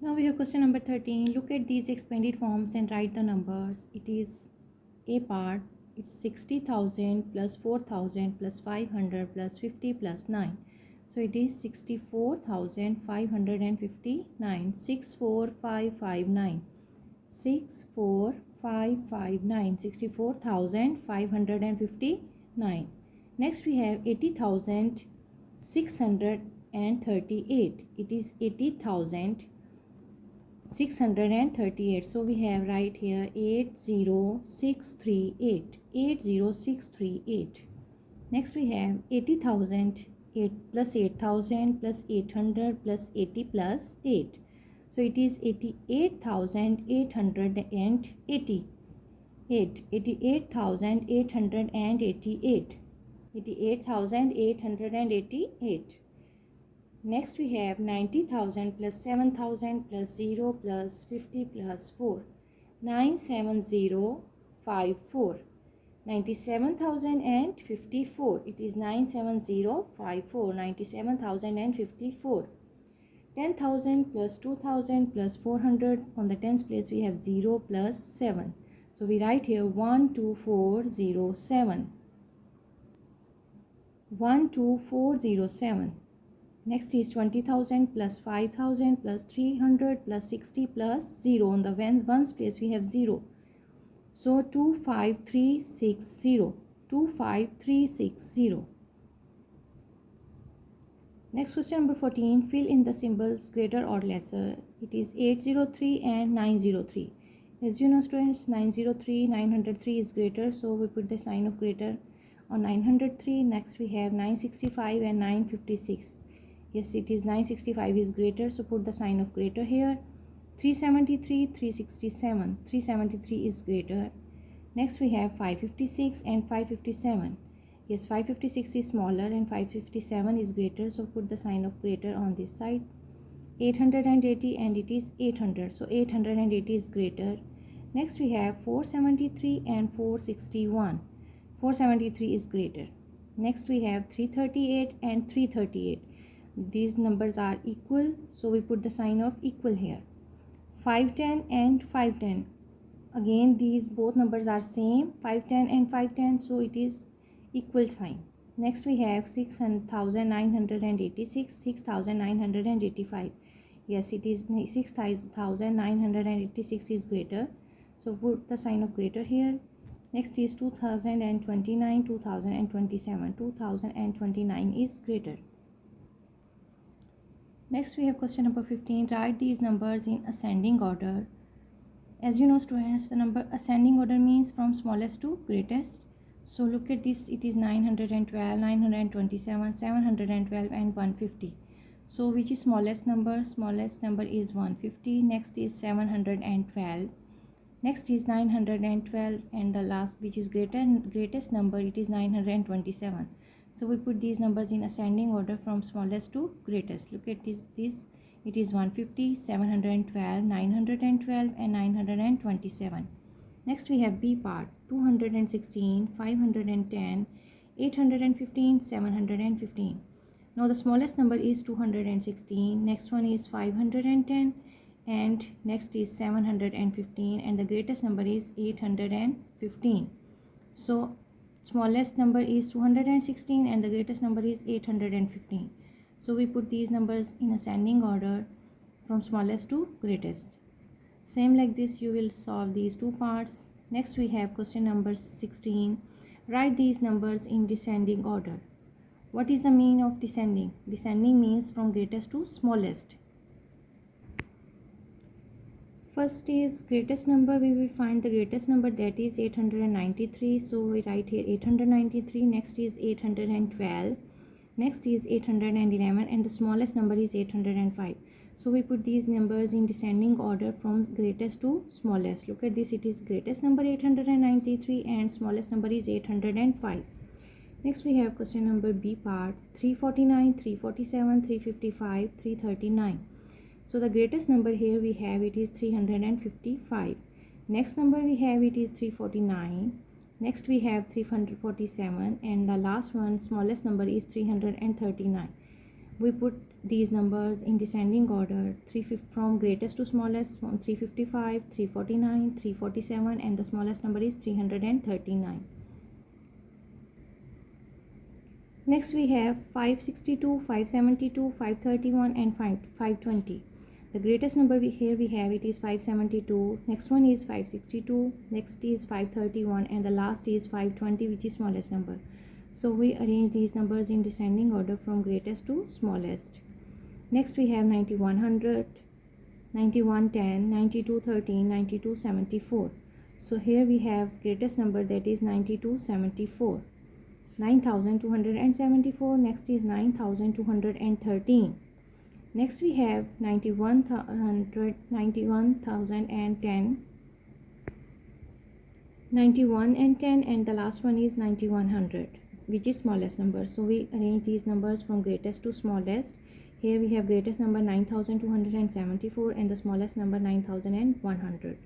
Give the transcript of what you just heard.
Now we have question number 13. Look at these expanded forms and write the numbers. It is A part. It's 60,000 plus 4,000 plus 500 plus 50 plus 9. So it is 64,559. 64559. 64559. 64,559. Next we have 80,638. It is 80,638. So we have right here 80638. 80638. Next we have 80,000 plus 8,000 plus 800 plus 80 plus 8. So it is 88,880. 88,888. 88,888. Next we have 90,000 plus 7,000 plus 0 plus 50 plus 4. 97054. 97,054. It is 97054. 97,054. 10,000 plus 2,000 plus 400. On the tens place we have 0 plus 7. So we write here 12407. 12407. Next is 20,000 plus 5,000 plus 300 plus 60 plus 0. On the ones place we have 0. So 25360. 25360. Next question number 14. Fill in the symbols greater or lesser. It is 803 and 903. As you know students, 903, 903 is greater. So we put the sign of greater on 903. Next we have 965 and 956. Yes, it is 965 is greater, so put the sign of greater here. 373, 367. 373 is greater. Next we have 556 and 557. Yes, 556 is smaller and 557 is greater, so put the sign of greater on this side. 880 and it is 800, so 880 is greater. Next we have 473 and 461. 473 is greater. Next we have 338 and 338. These numbers are equal, so we put the sign of equal here. 510 and 510. Again, these both numbers are same, 510 and 510, so it is equal sign. Next we have 6,986, 6,985. Yes, it is 6,986 is greater, so put the sign of greater here. Next is 2029, 2027. 2029 is greater. Next we have question number 15. Write these numbers in ascending order. As you know students, the number ascending order means from smallest to greatest. So look at this, it is 912, 927, 712 and 150. So which is smallest number? Smallest number is 150. Next is 712. Next is 912 and the last which is greatest number, it is 927. So we put these numbers in ascending order from smallest to greatest. Look at this it is 150, 712, 912 and 927. Next we have B part. 216, 510, 815, 715. Now the smallest number is 216. Next one is 510 and next is 715 and the greatest number is 815. So smallest number is 216 and the greatest number is 815. So we put these numbers in ascending order from smallest to greatest. Same like this you will solve these two parts. Next we have question number 16. Write these numbers in descending order. What is the meaning of descending? Descending means from greatest to smallest. First is greatest number. We will find the greatest number, that is 893. So we write here 893. Next is 812. Next is 811 and the smallest number is 805. So we put these numbers in descending order from greatest to smallest. Look at this, it is greatest number 893 and smallest number is 805. Next we have question number B part. 349, 347, 355, 339. So the greatest number here we have it is 355. Next number we have it is 349. Next we have 347 and the last one smallest number is 339. we put these numbers in descending order, from greatest to smallest, from 355, 349, 347, and the smallest number is 339. Next we have 562, 572, 531, and 520. The greatest number we have it is 572, next one is 562, next is 531, and the last is 520, which is smallest number. So we arrange these numbers in descending order from greatest to smallest. Next we have 9100, 9110, 9213, 9274. So here we have greatest number, that is 9274. 9274, next is 9213. Next we have 91,000, 91,010, 91 and 10, and the last one is 9100, which is smallest number. So we arrange these numbers from greatest to smallest. Here we have greatest number 9274 and the smallest number 9100.